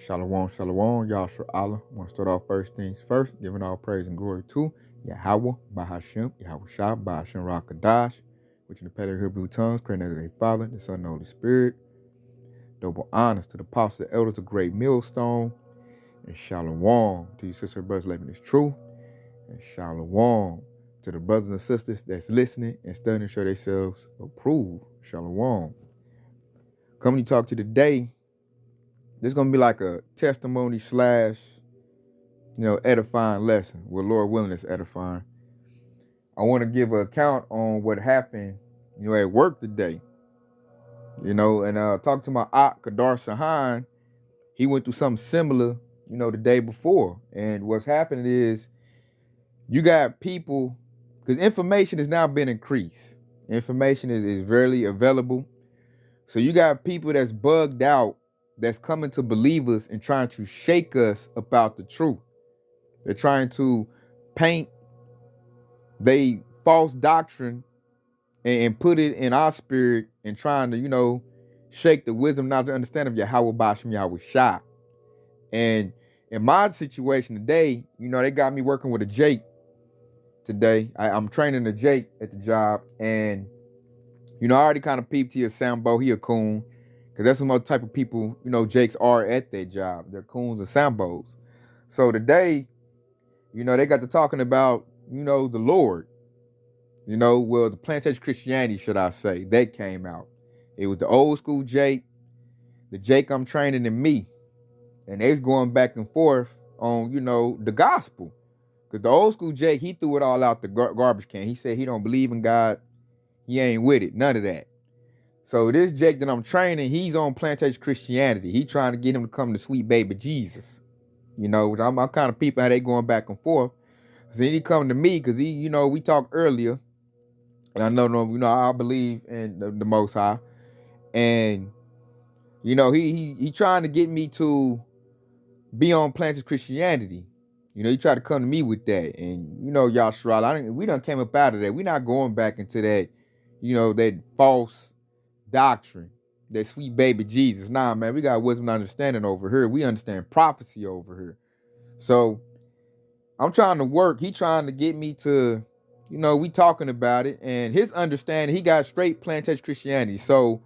Shalom, shalom, Yahshua Allah. I want to start off first things first, giving all praise and glory to Yahawah, Bahashem, Yahawashi, Bahashem, Qadash, which in the Paleo Hebrew tongues, created as the Father, the Son, and the Holy Spirit. Double honors to the apostles, the elders of Great Millstone, and shalom to you sisters and brothers living this truth, and shalom to the brothers and sisters that's listening and studying to show themselves approved. Shalom. Coming to talk to you today, this is going to be like a testimony / edifying lesson. With Lord willing, it's edifying. I want to give an account on what happened, at work today. And talk to my aunt, Qadash. He went through something similar, the day before. And what's happening is you got people, because information has now been increased. Information is very available. So you got people that's bugged out, that's coming to believers and trying to shake us about the truth. They're trying to paint they false doctrine and put it in our spirit and trying to, shake the wisdom, knowledge, and understanding of Yahawah, Bahashem, Yahawashi. And in my situation today, they got me working with a Jake today. I'm training a Jake at the job. And, I already kind of peeped he a Sambo, he a coon. Because that's some other type of people, Jakes are at their job. They're coons and Sambos. So today, they got to talking about, the Lord. The plantation Christianity, should I say, that came out. It was the old school Jake, the Jake I'm training, and me. And they was going back and forth on, the gospel. Because the old school Jake, he threw it all out the garbage can. He said he don't believe in God. He ain't with it. None of that. So this Jake that I'm training, he's on plantation Christianity. He trying to get him to come to sweet baby Jesus. I'm kind of people how they going back and forth. So then he come to me because we talked earlier. And I know, I believe in the Most High. And, he trying to get me to be on plantation Christianity. He tried to come to me with that. And, Yahshua, we done came up out of that. We not going back into that, that false doctrine, that sweet baby Jesus. Nah, man, we got wisdom and understanding over here. We understand prophecy over here. So I'm trying to work. He trying to get me to, we talking about it. And his understanding, he got straight plantation Christianity. So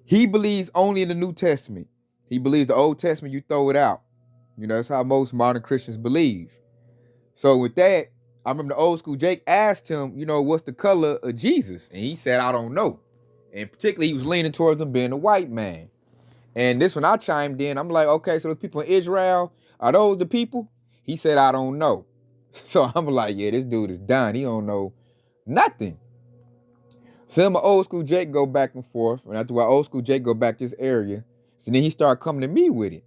he believes only in the New Testament. He believes the Old Testament, you throw it out. That's how most modern Christians believe. So with that, I remember the old school Jake asked him, what's the color of Jesus? And he said, I don't know. And particularly, he was leaning towards him being a white man. And this when I chimed in, I'm like, okay, so those people in Israel, are those the people? He said, I don't know. So I'm like, yeah, this dude is done. He don't know nothing. So then my old school Jake go back and forth. And after my old school Jake go back to this area, so then he started coming to me with it.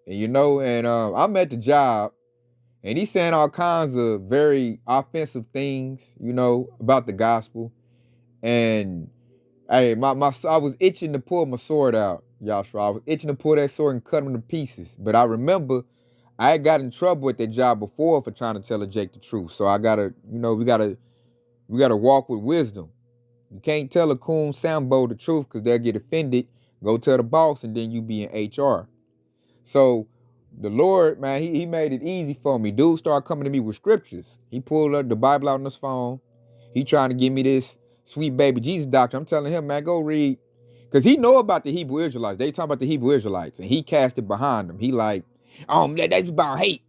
And, I'm at the job. And he's saying all kinds of very offensive things, about the gospel. And hey, I was itching to pull my sword out, Yahshua. I was itching to pull that sword and cut him to pieces. But I remember I had got in trouble at that job before for trying to tell a Jake the truth. So I gotta, we gotta walk with wisdom. You can't tell a coon Sambo the truth because they'll get offended. Go tell the boss and then you be in HR. So the Lord, man, he made it easy for me. Dude started coming to me with scriptures. He pulled up the Bible out on his phone. He trying to give me this sweet baby Jesus doctrine. I'm telling him, man, go read. Because he know about the Hebrew Israelites. They talking about the Hebrew Israelites. And he cast it behind them. He like, that's about hate.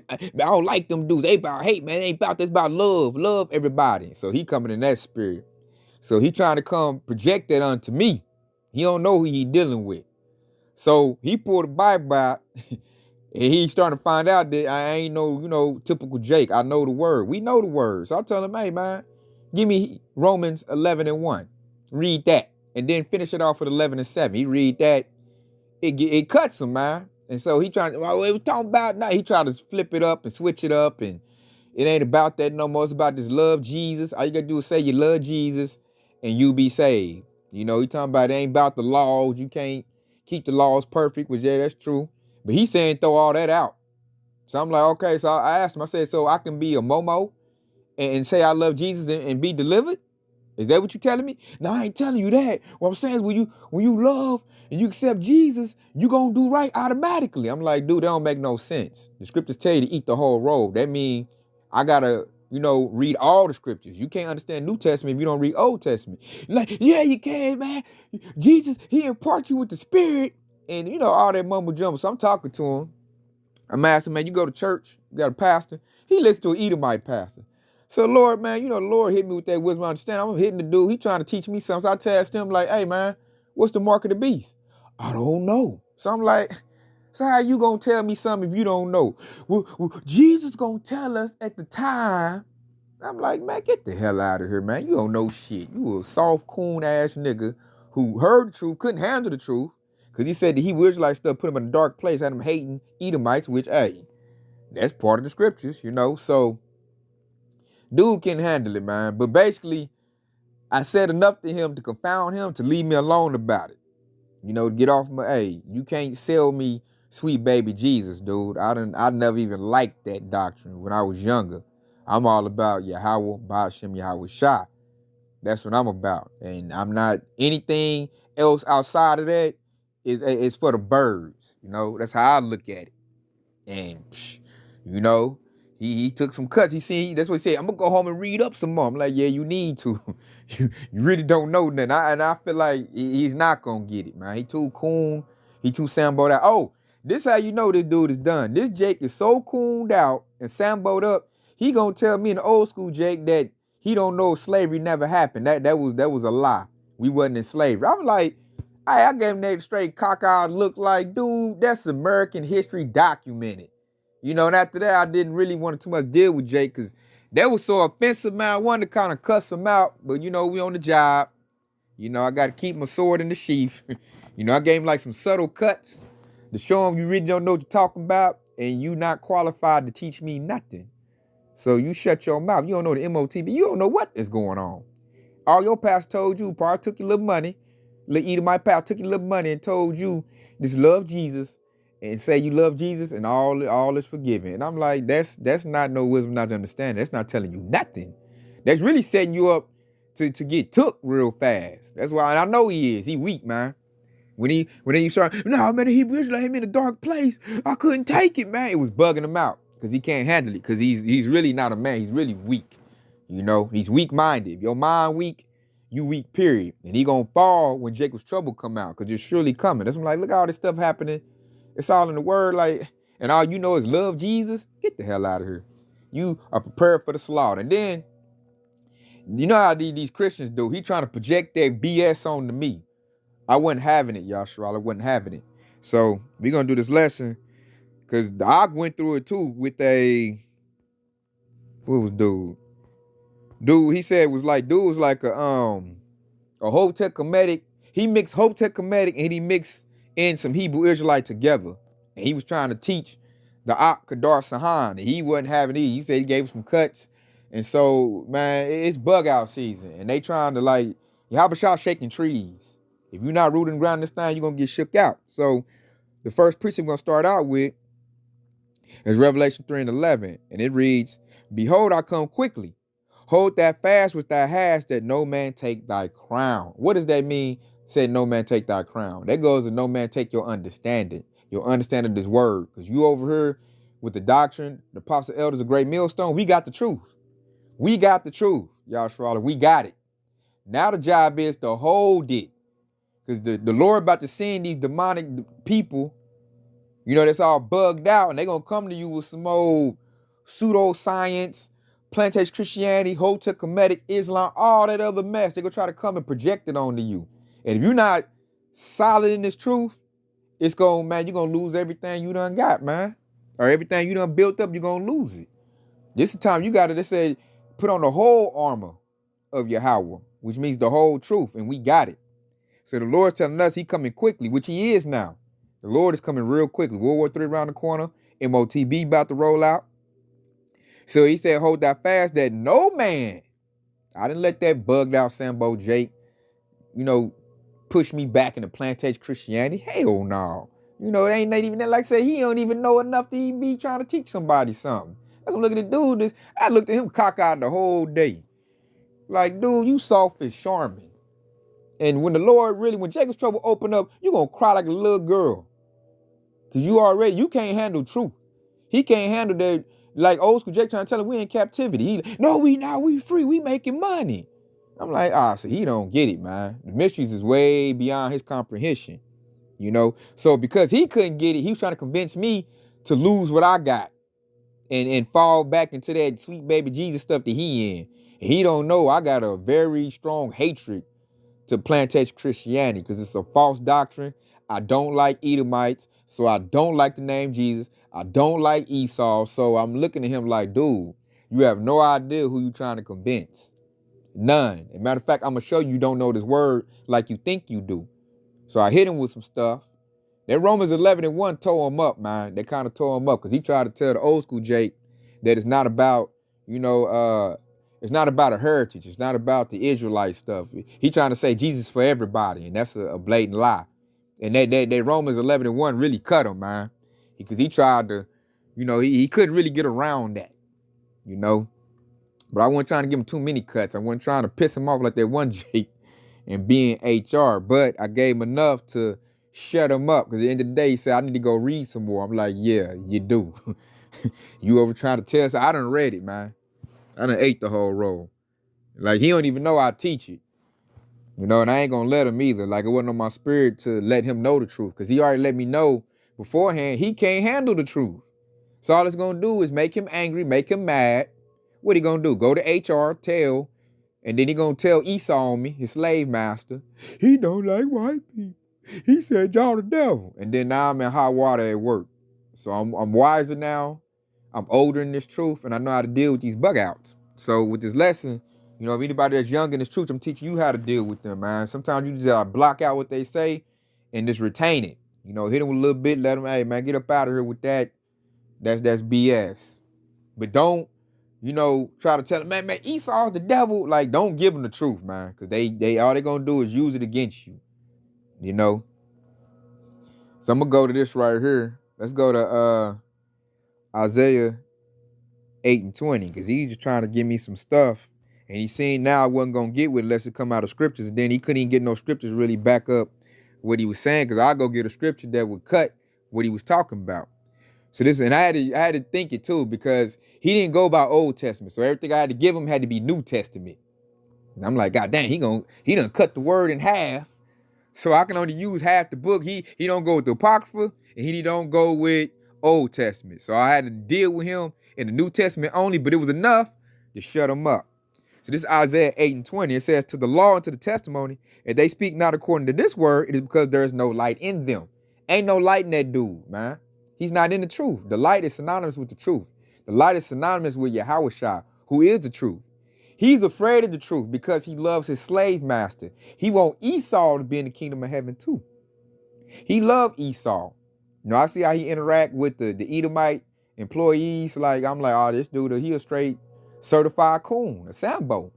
I don't like them dudes. They about hate, man. They ain't about this, about love. Love everybody. So he coming in that spirit. So he trying to come project that onto me. He don't know who he dealing with. So he pulled the Bible out. And he starting to find out that I ain't no, typical Jake. I know the word. We know the word. So I tell him, hey, man, give me Romans 11:1. Read that. And then finish it off with 11:7. He read that. It cuts him, man. And so he trying to, it was talking about now. He tried to flip it up and switch it up. And it ain't about that no more. It's about this love Jesus. All you got to do is say you love Jesus and you be saved. He talking about it ain't about the laws. You can't keep the laws perfect, which, yeah, that's true. But he's saying throw all that out. So I'm like, okay. So I asked him, I said, so I can be a Momo and say I love Jesus and be delivered? Is that what you telling me? No, I ain't telling you that. What I'm saying is when you love and you accept Jesus, you gonna do right automatically. I'm like, dude, that don't make no sense. The scriptures tell you to eat the whole roll. That means I gotta, read all the scriptures. You can't understand New Testament if you don't read Old Testament. Like, yeah, you can, man. Jesus, he imparts you with the Spirit. And, all that mumble jumble. So I'm talking to him. I'm asking, man, you go to church, you got a pastor. He listens to an Edomite pastor. So, Lord, man, the Lord hit me with that wisdom. I understand. I'm hitting the dude. He trying to teach me something. So I tasked him like, hey, man, what's the mark of the beast? I don't know. So I'm like, so how you going to tell me something if you don't know? Well, Jesus going to tell us at the time. I'm like, man, get the hell out of here, man. You don't know shit. You a soft, coon-ass nigga who heard the truth, couldn't handle the truth. Because he said the Hebrew Israelite stuff put him in a dark place, had him hating Edomites, which, hey, that's part of the scriptures, So, dude can handle it, man. But basically, I said enough to him to confound him to leave me alone about it. Get off my, hey, you can't sell me sweet baby Jesus, dude. I never even liked that doctrine when I was younger. I'm all about Yahawah, Ba'ashem, Yahawashi. That's what I'm about. And I'm not anything else outside of that is for the birds. That's how I look at it. And, he took some cuts. That's what he said. I'm going to go home and read up some more. I'm like, yeah, you need to. you really don't know nothing. And I feel like he's not going to get it, man. He too coon. He too samboed out. Oh, this how you know this dude is done. This Jake is so cooned out and samboed up. He going to tell me in the old school Jake that he don't know slavery never happened. That was a lie. We wasn't in slavery. I'm like, I gave him that straight cock-eyed look like, dude, that's American history documented. And after that, I didn't really want to too much deal with Jake because that was so offensive, man. I wanted to kind of cuss him out, but, we on the job. I got to keep my sword in the sheath. I gave him like some subtle cuts to show him you really don't know what you're talking about and you not qualified to teach me nothing. So you shut your mouth. You don't know the MOTB. You don't know what is going on. All your pastor told you, probably took your little money. Little Edomite pastor took your little money and told you just love Jesus and say you love Jesus and all is forgiven. And I'm like, that's not no wisdom, not to understand. That's not telling you nothing. That's really setting you up to get took real fast. That's why I know he is. He weak, man. When he started, no, man, he let him in a dark place. I couldn't take it, man. It was bugging him out because he can't handle it because he's really not a man. He's really weak. He's weak-minded. If your mind weak, you weak, period. And he gonna fall when Jacob's trouble come out because it's surely coming. That's when I'm like, look at all this stuff happening. It's all in the word, like, and all you know is love Jesus. Get the hell out of here. You are prepared for the slaughter. And then, you know how these Christians do. He trying to project their BS onto me. I wasn't having it, Yashua. I wasn't having it. So we're going to do this lesson because I went through it too with what was dude? Dude, he said was like a Hotep Kemetic. He mixed Hotep Kemetic and he mixed in some Hebrew Israelite together. And he was trying to teach the Qadash and he wasn't having it. He said he gave some cuts. And so, man, it's bug out season. And they trying to like, Yahawashi shaking trees. If you're not rooted and grounded this thing, you're going to get shook out. So the first precept we're going to start out with is Revelation 3:11. And it reads, behold, I come quickly. Hold that fast which thou hast, that no man take thy crown. What does that mean? Said no man take thy crown. That goes to no man take your understanding of this word. Because you over here with the doctrine, the apostle elders, the great millstone, we got the truth. We got the truth, Yahshua. We got it. Now the job is to hold it. Because the Lord about to send these demonic people, that's all bugged out. And they're going to come to you with some old pseudoscience, plantation Christianity, Hotep Kemetic, Islam, all that other mess. They're going to try to come and project it onto you. And if you're not solid in this truth, you're going to lose everything you done got, man. Or everything you done built up, you're going to lose it. This is the time you got to, they said, put on the whole armor of Yahawah, which means the whole truth, and we got it. So the Lord's telling us he coming quickly, which he is now. The Lord is coming real quickly. World War III around the corner. MOTB about to roll out. So he said, hold that fast that no man. I didn't let that bugged out Sambo Jake, push me back into plantation Christianity. Hell no. It ain't not even that. Like I said, he don't even know enough to be trying to teach somebody something. That's what I'm looking at dude. I looked at him cockeyed the whole day. Like, dude, you soft as Charmin. And when the Lord really, when Jacob's trouble open up, you going to cry like a little girl. Because you can't handle truth. He can't handle that. Like old school Jake trying to tell him we in captivity. No, we free. We making money. I'm like, so he don't get it, man. The mysteries is way beyond his comprehension, you know? So because he couldn't get it, he was trying to convince me to lose what I got and fall back into that sweet baby Jesus stuff that he in. And he don't know I got a very strong hatred to plantation Christianity because it's a false doctrine. I don't like Edomites, so I don't like the name Jesus. I don't like Esau, so I'm looking at him like, dude, you have no idea who you trying to convince. None. As a matter of fact, I'm going to show you don't know this word like you think you do. So I hit him with some stuff. That Romans 11:1 tore him up, man. They kind of tore him up because he tried to tell the old school Jake that it's not about, it's not about a heritage. It's not about the Israelite stuff. He trying to say Jesus for everybody, and that's a blatant lie. And that Romans 11:1 really cut him, man. Because he tried to, he couldn't really get around that, But I wasn't trying to give him too many cuts. I wasn't trying to piss him off like that one Jake and be in HR. But I gave him enough to shut him up. Because at the end of the day, he said, I need to go read some more. I'm like, yeah, you do. You over trying to tell us? I done read it, man. I done ate the whole roll. Like, he don't even know I teach it. And I ain't going to let him either. Like, it wasn't on my spirit to let him know the truth. Because he already let me know beforehand he can't handle the truth. So all it's going to do is make him angry, make him mad. What he going to do? Go to HR, tell, and then he going to tell Esau on me, his slave master. He don't like white people. He said, y'all the devil. And then now I'm in hot water at work. So I'm wiser now. I'm older in this truth, and I know how to deal with these bug outs. So with this lesson, if anybody that's young in this truth, I'm teaching you how to deal with them, man. Sometimes you just block out what they say and just retain it. Hit them with a little bit, let them, hey, man, get up out of here with that. That's BS. But don't, try to tell them, man, Esau's the devil. Like, don't give them the truth, man, because they all they gonna do is use it against you. So I'm gonna go to this right here. Let's go to Isaiah 8:20, because he's just trying to give me some stuff. And he seen now I wasn't going to get with it unless it come out of scriptures. And then he couldn't even get no scriptures really back up what he was saying, because I'll go get a scripture that would cut what he was talking about. So this, and I had to think it too, because he didn't go by Old Testament. So everything I had to give him had to be New Testament. And I'm like, God dang, he done cut the word in half. So I can only use half the book. He don't go with the Apocrypha, and he don't go with Old Testament. So I had to deal with him in the New Testament only, but it was enough to shut him up. So this is Isaiah 8:20. It says, to the law and to the testimony, if they speak not according to this word, it is because there is no light in them. Ain't no light in that dude, man. He's not in the truth. The light is synonymous with the truth. The light is synonymous with Yahawashi, who is the truth. He's afraid of the truth because he loves his slave master. He want Esau to be in the kingdom of heaven too. He loved Esau. I see how he interact with the Edomite employees. Like, I'm like, oh, this dude, he a straight certified coon, a Sambo.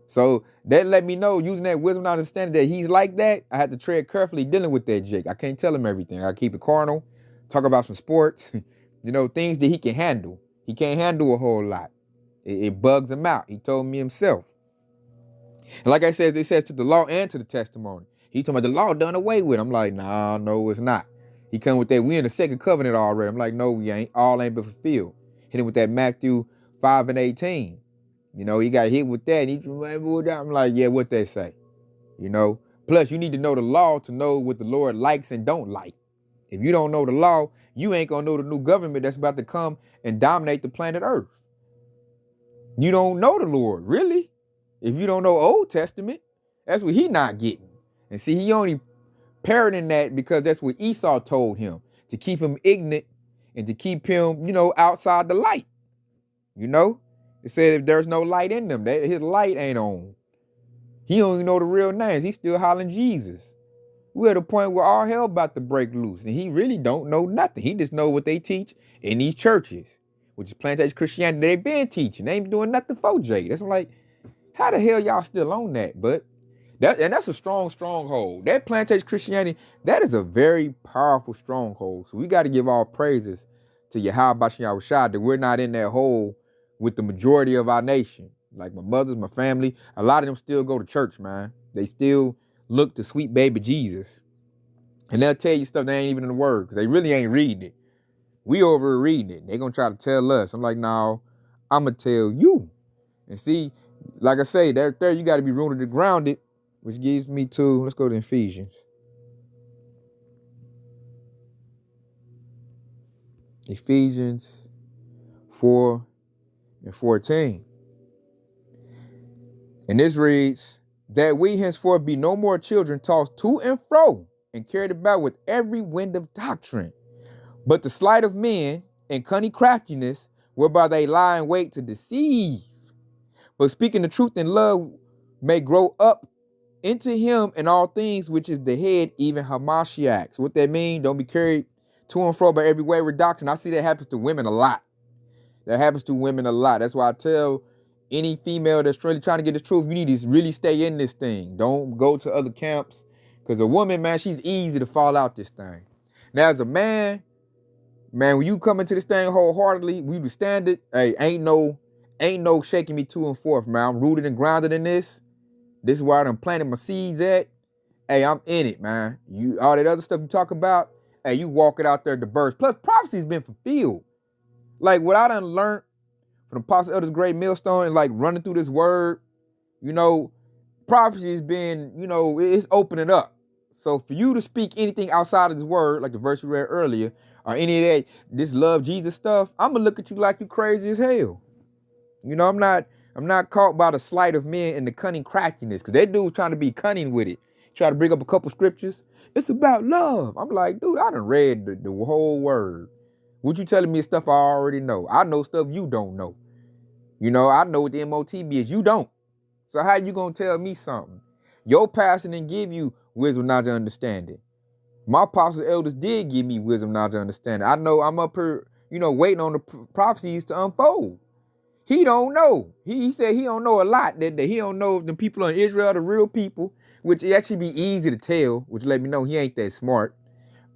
So that let me know, using that wisdom and understanding that he's like that, I had to tread carefully dealing with that Jake. I can't tell him everything. I keep it carnal, talk about some sports, things that he can handle. He can't handle a whole lot. It bugs him out. He told me himself. And like I said, it says to the law and to the testimony. He told me the law done away with. I'm like, nah, no, it's not. He come with that, we in the second covenant already. I'm like, no, we ain't. All ain't been fulfilled. Hit him with that Matthew 5:18. He got hit with that. I'm like, yeah, what they say. Plus, you need to know the law to know what the Lord likes and don't like. If you don't know the law, you ain't gonna know the new government that's about to come and dominate the planet Earth. You don't know the Lord, really. If you don't know Old Testament, that's what he not getting. And see, he only parroting that because that's what Esau told him, to keep him ignorant and to keep him, outside the light. It said if there's no light in them, that his light ain't on. He don't even know the real names. He's still hollering Jesus. We're at a point where all hell about to break loose, and he really don't know nothing. He just know what they teach in these churches, which is plantation Christianity. They've been teaching. They ain't doing nothing for Jay. That's like, how the hell y'all still on that? But that's a strong stronghold. That plantation Christianity, that is a very powerful stronghold. So we got to give all praises to Yahawashi that we're not in that hole with the majority of our nation. Like my mother's, my family, a lot of them still go to church, man. They still look to sweet baby Jesus. And they'll tell you stuff that ain't even in the word, because they really ain't reading it. We over reading it. They're going to try to tell us. I'm like, no, I'm going to tell you. And see, like I say, there you got to be rooted and grounded, which gives me to, let's go to Ephesians. Ephesians 4:14. And this reads, that we henceforth be no more children tossed to and fro and carried about with every wind of doctrine, but the sleight of men and cunning craftiness, whereby they lie in wait to deceive. But speaking the truth in love may grow up into him in all things, which is the head, even Hamashiach. So what that mean? Don't be carried to and fro by every wayward doctrine. I see that happens to women a lot. That happens to women a lot. That's why I tell any female that's really trying to get the truth, you need to really stay in this thing. Don't go to other camps. Because a woman, man, she's easy to fall out this thing. Now, as a man, when you come into this thing wholeheartedly, we do stand it. Hey, ain't no shaking me to and forth, man. I'm rooted and grounded in this. This is where I done planted my seeds at. Hey, I'm in it, man. You all that other stuff you talk about, hey, you walk it out there to burst. Plus, prophecy's been fulfilled. Like what I done learned from the Apostle Elder's Great Millstone and like running through this word, you know, prophecy has been, you know, it's opening up. So for you to speak anything outside of this word, like the verse we read earlier, or any of that, this love Jesus stuff, I'm gonna look at you like you crazy as hell. You know, I'm not caught by the sleight of men and the cunning craftiness, because that dude's trying to be cunning with it. Try to bring up a couple scriptures. It's about love. I'm like, dude, I done read the whole word. What you telling me is stuff I already know. I know stuff you don't know. You know, I know what the MOTB is. You don't. So how you gonna tell me something? Your pastor didn't give you wisdom, knowledge, and understanding. My apostles elders did give me wisdom, knowledge, and understanding. I know I'm up here, you know, waiting on the prophecies to unfold. He don't know. He said he don't know a lot. That he don't know if the people in Israel are the real people, which it actually be easy to tell, which let me know he ain't that smart.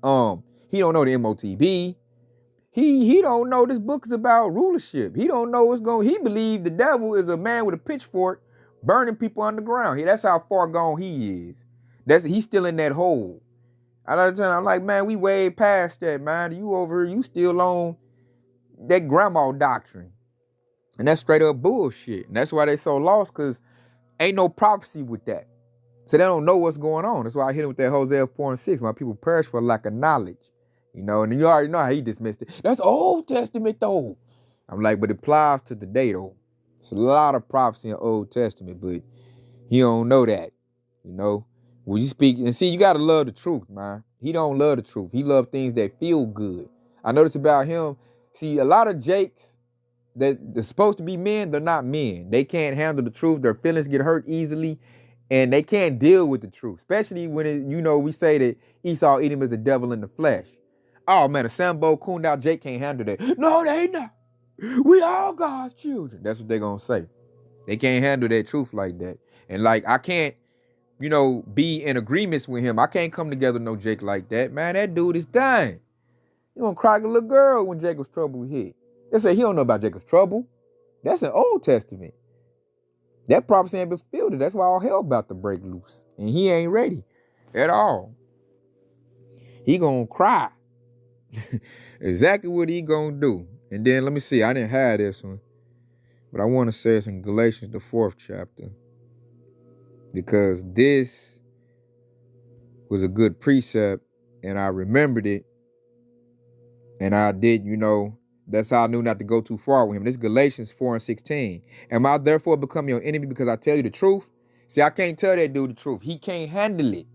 He don't know the MOTB. He don't know this book is about rulership. He don't know what's going. He believed the devil is a man with a pitchfork burning people underground. That's how far gone he is. He's still in that hole. I'm like, man, we way past that, man. You over here, you still on that grandma doctrine. And that's straight up bullshit. And that's why they so lost, because ain't no prophecy with that. So they don't know what's going on. That's why I hit him with that Hosea 4:6. My people perish for lack of knowledge. You know, and you already know how he dismissed it. That's Old Testament, though. I'm like, but it applies to today, though. It's a lot of prophecy in Old Testament, but he don't know that. You know, when you speak, and see, you got to love the truth, man. He don't love the truth. He love things that feel good. I noticed about him, see, a lot of Jakes that they're supposed to be men, they're not men. They can't handle the truth. Their feelings get hurt easily, and they can't deal with the truth, especially when, you know, we say that Esau Edom is the devil in the flesh. Oh, man, a Sambo cooned out Jake can't handle that. No, they not. We all God's children. That's what they're going to say. They can't handle that truth like that. And, like, I can't, you know, be in agreements with him. I can't come together with no Jake like that. Man, that dude is dying. He gonna cry like a little girl when Jacob's trouble hit. They say he don't know about Jacob's trouble. That's an Old Testament. That prophecy ain't been fulfilled. That's why all hell about to break loose. And he ain't ready at all. He gonna cry. Exactly what he gonna do. And then let me see. I didn't have this one, but I want to say it's in Galatians, the 4th chapter, because this was a good precept and I remembered it. And I did, you know, that's how I knew not to go too far with him. This is Galatians 4:16. Am I therefore become your enemy because I tell you the truth? See, I can't tell that dude the truth. He can't handle it.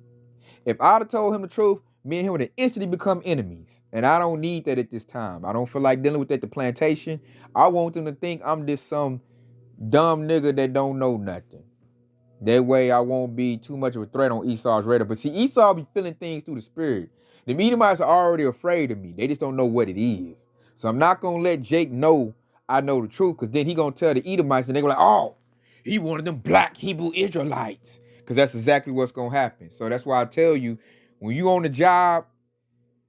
If I'd have told him the truth, me and him would have instantly become enemies. And I don't need that at this time. I don't feel like dealing with that at the plantation. I want them to think I'm just some dumb nigga that don't know nothing. That way I won't be too much of a threat on Esau's radar. But see, Esau be feeling things through the spirit. The Edomites are already afraid of me. They just don't know what it is. So I'm not going to let Jake know I know the truth, because then he going to tell the Edomites and they're like, oh, he one of them black Hebrew Israelites. Because that's exactly what's going to happen. So that's why I tell you, when you on the job,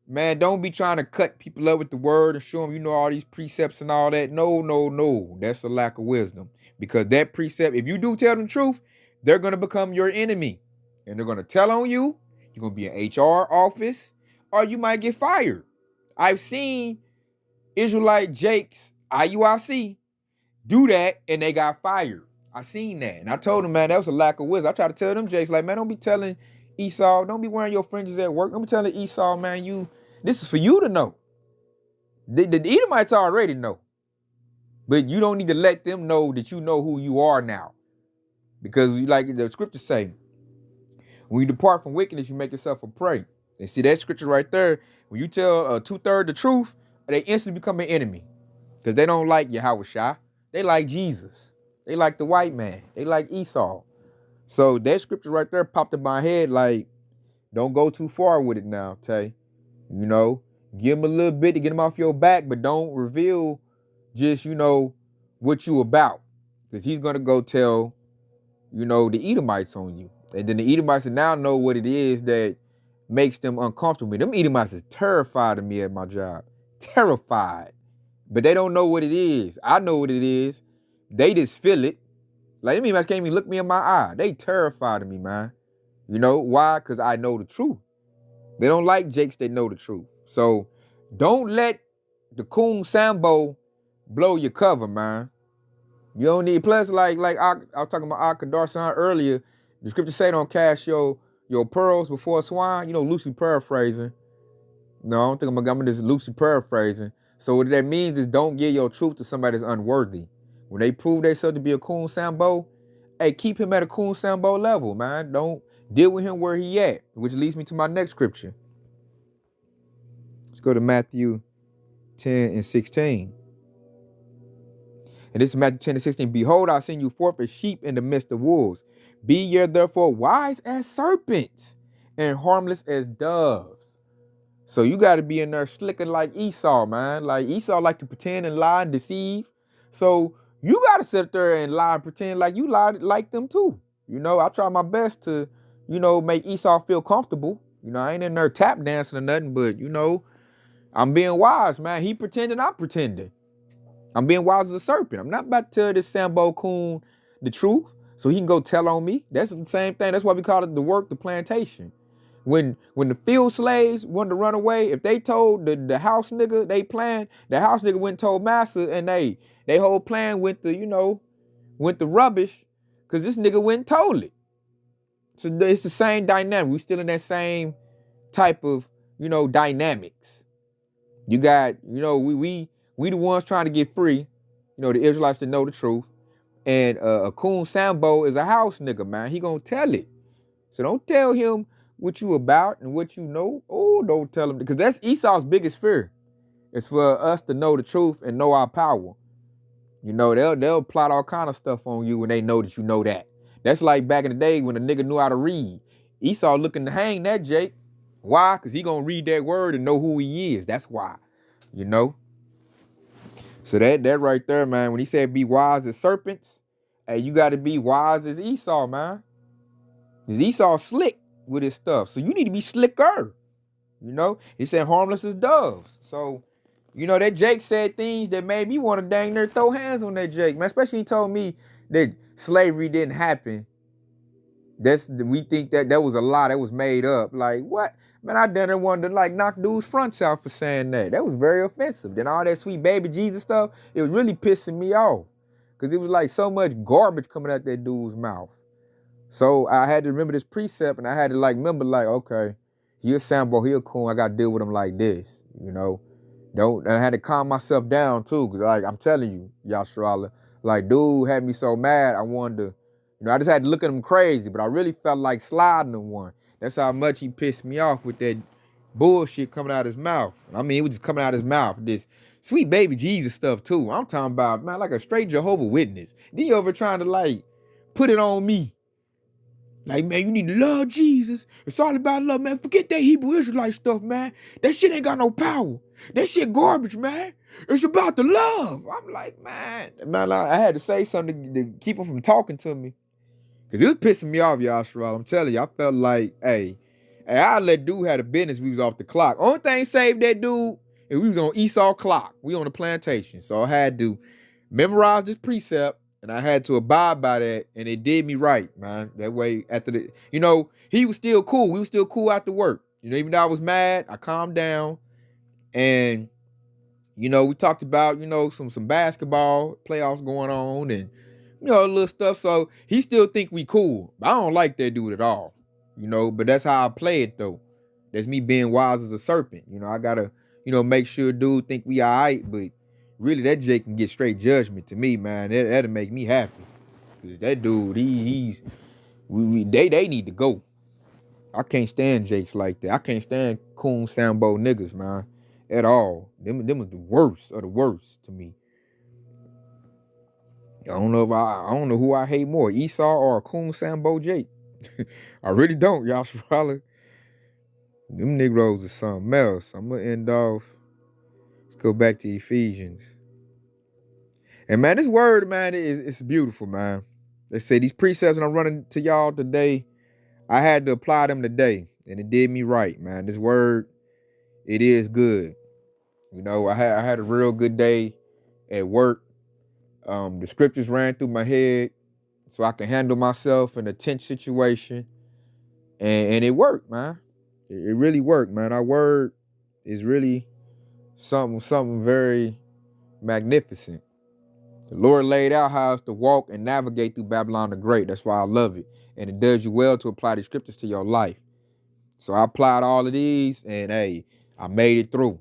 man, don't be trying to cut people up with the word and show them you know all these precepts and all that. No, no, no. That's a lack of wisdom. Because that precept, if you do tell them the truth, they're going to become your enemy. And they're going to tell on you. You're going to be in HR office, or you might get fired. I've seen Israelite Jakes, IUIC, do that, and they got fired. I seen that. And I told them, man, that was a lack of wisdom. I tried to tell them Jakes, like, man, don't be telling Esau, don't be wearing your fringes at work. Don't be telling Esau, man, this is for you to know. The Edomites already know. But you don't need to let them know that you know who you are now. Because like the scriptures say, when you depart from wickedness, you make yourself a prey. And see that scripture right there, when you tell 2/3 the truth, they instantly become an enemy. Because they don't like Yahawashi. They like Jesus. They like the white man. They like Esau. So that scripture right there popped in my head like, don't go too far with it now, Tay. You know, give him a little bit to get him off your back, but don't reveal just, what you about. Because he's going to go tell, the Edomites on you. And then the Edomites now know what it is that makes them uncomfortable. Them Edomites is terrified of me at my job. Terrified. But they don't know what it is. I know what it is. They just feel it. Like, them Edomites can't even look me in my eye. They terrified of me, man. You know why? Because I know the truth. They don't like Jakes that know the truth. So don't let the coon Sambo blow your cover, man. You don't need, plus like I was talking about Qadash earlier, the scripture say don't cast your pearls before swine, loosely paraphrasing. No, I don't think I'm gonna just loosely paraphrasing. So what that means is don't give your truth to somebody that's unworthy. When they prove themselves to be a coon Sambo, hey, keep him at a coon Sambo level, man. Don't deal with him where he at, which leads me to my next scripture. Let's go to Matthew 10:16. And this is Matthew 10:16. Behold, I send you forth as sheep in the midst of wolves. Be ye therefore wise as serpents and harmless as doves. So you got to be in there slicking like Esau, man. Like Esau like to pretend and lie and deceive. So you got to sit there and lie and pretend like you lied like them too. I try my best to, make Esau feel comfortable. I ain't in there tap dancing or nothing, but, I'm being wise, man. He pretending, I'm pretending. I'm being wise as a serpent. I'm not about to tell this Sambo coon the truth so he can go tell on me. That's the same thing. That's why we call it the work, the plantation. When the field slaves wanted to run away, if they told the house nigga they plan, the house nigga went and told master, and they whole plan went to, went to rubbish because this nigga went and told it. So it's the same dynamic. We still in that same type of, dynamics. You got, we the ones trying to get free, the Israelites to know the truth. And a coon Sambo is a house nigga, man. He gonna tell it. So don't tell him what you about and what you know. Oh, don't tell him, because that's Esau's biggest fear. It's for us to know the truth and know our power. They'll plot all kind of stuff on you when they know that you know that. That's like back in the day when a nigga knew how to read. Esau looking to hang that Jake. Why? Because he gonna read that word and know who he is. That's why. So that right there, man, when he said be wise as serpents, hey, you got to be wise as Esau, man. Because Esau slick with his stuff. So you need to be slicker. He said harmless as doves. So, that Jake said things that made me want to dang near throw hands on that Jake, man. Especially he told me that slavery didn't happen. We think that was a lie that was made up. Like, what? Man, I done wanted to knock dudes' fronts out for saying that. That was very offensive. Then all that sweet baby Jesus stuff, it was really pissing me off. Because it was like so much garbage coming out that dude's mouth. So I had to remember this precept, and I had to remember okay, he a Sambo, he a coon, I got to deal with him like this, I had to calm myself down too, because I'm telling you, Yahshua, dude had me so mad, I wanted to, I just had to look at him crazy, but I really felt like sliding him one. That's how much he pissed me off with that bullshit coming out of his mouth. I mean, it was just coming out of his mouth, this sweet baby Jesus stuff too. I'm talking about, man, like a straight Jehovah Witness. Then you over trying to put it on me. Like, man, you need to love Jesus. It's all about love, man. Forget that Hebrew Israelite stuff, man. That shit ain't got no power. That shit garbage, man. It's about the love. I'm like, man, I had to say something to keep him from talking to me. Because it was pissing me off, Yahshua. I'm telling you, I felt like, hey, I let dude have the business. We was off the clock. Only thing saved that dude is we was on Esau clock. We on the plantation. So I had to memorize this precept And I had to abide by that, and it did me right, man. That way, after the, he was still cool. We was still cool after work. Even though I was mad, I calmed down, and we talked about some basketball playoffs going on, and little stuff. So he still think we cool. I don't like that dude at all, But that's how I play it though. That's me being wise as a serpent. I gotta make sure dude think we alright, but really, that Jake can get straight judgment to me, man. That'll make me happy. Cause that dude, they need to go. I can't stand Jakes like that. I can't stand coon Sambo niggas, man, at all. Them was the worst of the worst to me. I don't know who I hate more, Esau or coon Sambo Jake. I really don't, y'all should probably. Them Negroes are something else. I'm gonna end off. Let's go back to Ephesians. And man, this word, man, it's beautiful, man. They say these precepts that I'm running to y'all today, I had to apply them today, and it did me right, man. This word, it is good. I had a real good day at work. The scriptures ran through my head so I can handle myself in a tense situation, and it worked, man. It really worked, man. Our word is really something very magnificent. The Lord laid out how us to walk and navigate through Babylon the Great. That's why I love it. And it does you well to apply these scriptures to your life. So I applied all of these, and hey, I made it through.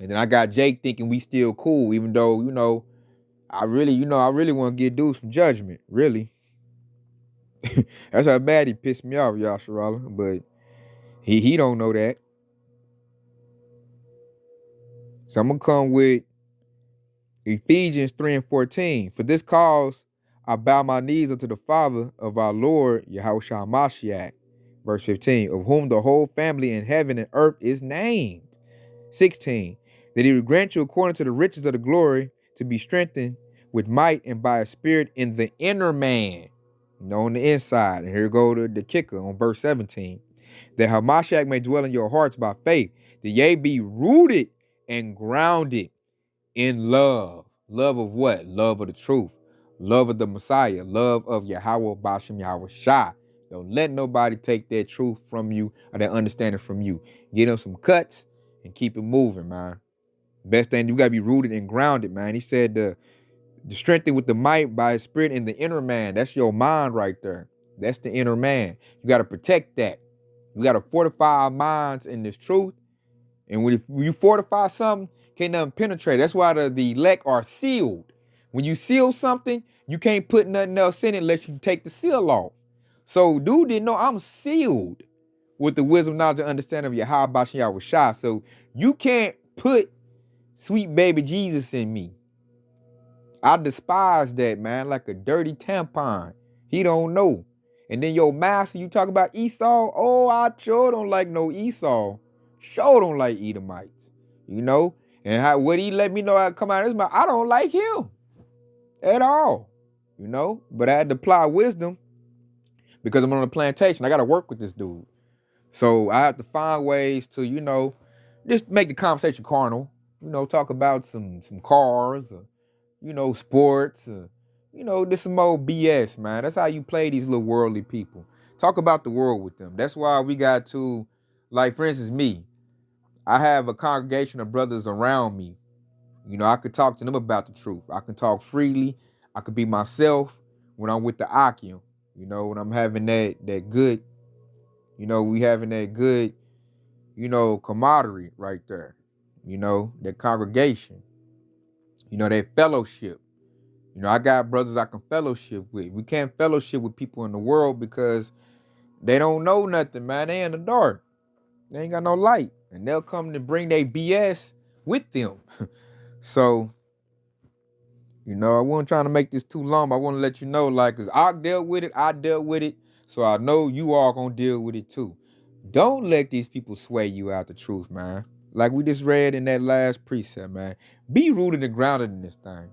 And then I got Jake thinking we still cool, even though, I really want to give dude some judgment, really. That's how bad he pissed me off, Yahawah. But he don't know that. So I'm going to come with Ephesians 3:14. For this cause I bow my knees unto the Father of our Lord Yahawashi Mashiach. Verse 15. Of whom the whole family in heaven and earth is named. 16. That he would grant you according to the riches of the glory to be strengthened with might and by a spirit in the inner man. On the inside. And here go the kicker on verse 17. That Hamashiach may dwell in your hearts by faith. That ye be rooted and grounded in love. Love of what? Love of the truth. Love of the Messiah. Love of Yahawah Bashem Yahawashi. Don't let nobody take that truth from you or that understanding from you. Get them some cuts and keep it moving, man. Best thing, you got to be rooted and grounded, man. He said the strengthened with the might by his spirit in the inner man. That's your mind right there. That's the inner man. You got to protect that. You got to fortify our minds in this truth. And when you fortify something, can't nothing penetrate. That's why the elect are sealed. When you seal something, you can't put nothing else in it unless you take the seal off. So dude didn't know I'm sealed with the wisdom, knowledge, and understanding of Yahawah Bashem Yahawashi. So you can't put sweet baby Jesus in me. I despise that, man, like a dirty tampon. He don't know. And then your master, you talk about Esau. Oh, I sure don't like no Esau. Sure don't like Edomites. And what he let me know I come out of his mouth, I don't like him at all. But I had to apply wisdom because I'm on a plantation. I got to work with this dude. So I have to find ways to, just make the conversation carnal. Talk about some cars or, sports, just some old BS, man. That's how you play these little worldly people. Talk about the world with them. That's why we got to, like, for instance, me. I have a congregation of brothers around me. I could talk to them about the truth. I can talk freely. I could be myself when I'm with the Akim. When I'm having that good, we having that good, camaraderie right there. That congregation. That fellowship. I got brothers I can fellowship with. We can't fellowship with people in the world because they don't know nothing, man. They in the dark. They ain't got no light. And they'll come to bring their BS with them. So, I wasn't trying to make this too long, but I want to let you know, like, because I dealt with it. So I know you all going to deal with it too. Don't let these people sway you out the truth, man. Like we just read in that last precept, man. Be rooted and grounded in this thing.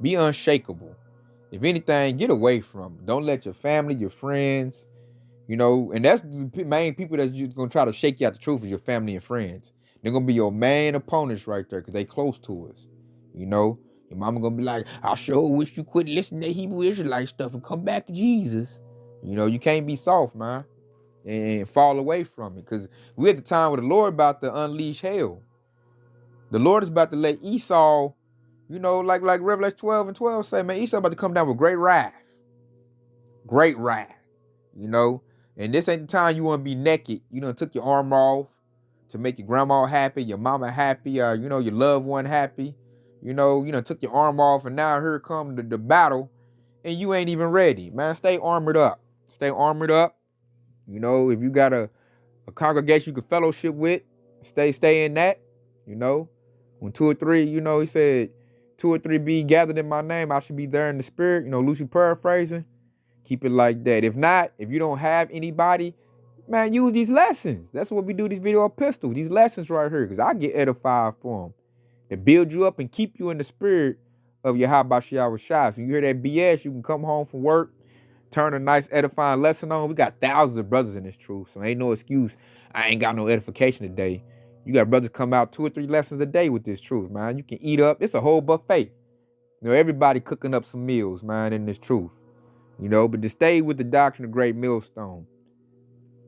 Be unshakable. If anything, get away from them. Don't let your family, your friends, and that's the main people that's just going to try to shake you out the truth is your family and friends. They're going to be your main opponents right there because they close to us, Your mama gonna be like, I sure wish you quit listening to Hebrew Israelite stuff and come back to Jesus. You know, you can't be soft, man, and fall away from it. Because we're at the time where the Lord about to unleash hell. The Lord is about to let Esau, you know, like Revelation 12:12 say, man, Esau about to come down with great wrath. Great wrath, you know. And this ain't the time you want to be naked. You know, took your armor off to make your grandma happy, your mama happy, you know, your loved one happy. You know, took your arm off, and now here come the battle, and you ain't even ready. Man, stay armored up. Stay armored up. You know, if you got a congregation you can fellowship with, stay in that. You know, when 2 or 3, you know, he said, 2 or 3 be gathered in my name, I should be there in the spirit. You know, loosely paraphrasing. Keep it like that. If not, if you don't have anybody, man, use these lessons. That's what we do, these video epistles, these lessons right here, because I get edified for them. To build you up and keep you in the spirit of Yahawashi. So you hear that BS, you can come home from work, turn a nice edifying lesson on. We got thousands of brothers in this truth, so ain't no excuse. I ain't got no edification today. You got brothers come out 2 or 3 lessons a day with this truth, man. You can eat up. It's a whole buffet. You know, everybody cooking up some meals, man, in this truth. You know, but to stay with the doctrine of great millstone.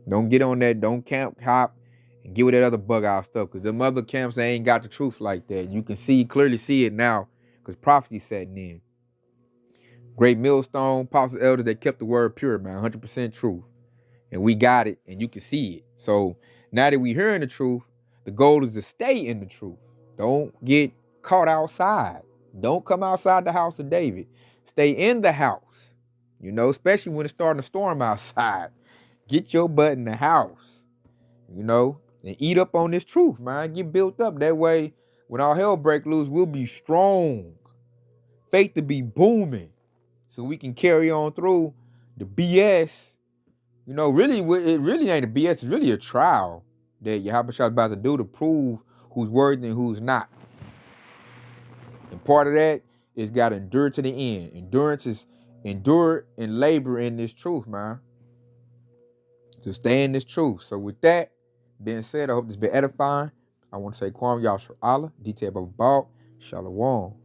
Don't get on that, don't camp, hop, and get with that other bug out stuff, because them other camps, they ain't got the truth like that. You can clearly see it now, because prophecy setting in. Great millstone, apostles, elders, they kept the word pure, man, 100% truth. And we got it, and you can see it. So now that we hearing the truth, the goal is to stay in the truth. Don't get caught outside. Don't come outside the house of David. Stay in the house. You know, especially when it's starting to storm outside. Get your butt in the house, you know, and eat up on this truth, man. Get built up. That way, when all hell break loose, we'll be strong. Faith to be booming, so we can carry on through the BS. You know, really, it really ain't a BS. It's really a trial that Yahawashi is about to do to prove who's worthy and who's not. And part of that is got to endure to the end. Endurance is endure and labor in this truth, man. To stay in this truth. So with that being said, I hope this been edifying. I want to say Kwam Yashar Allah, detail about Barak, Shalom.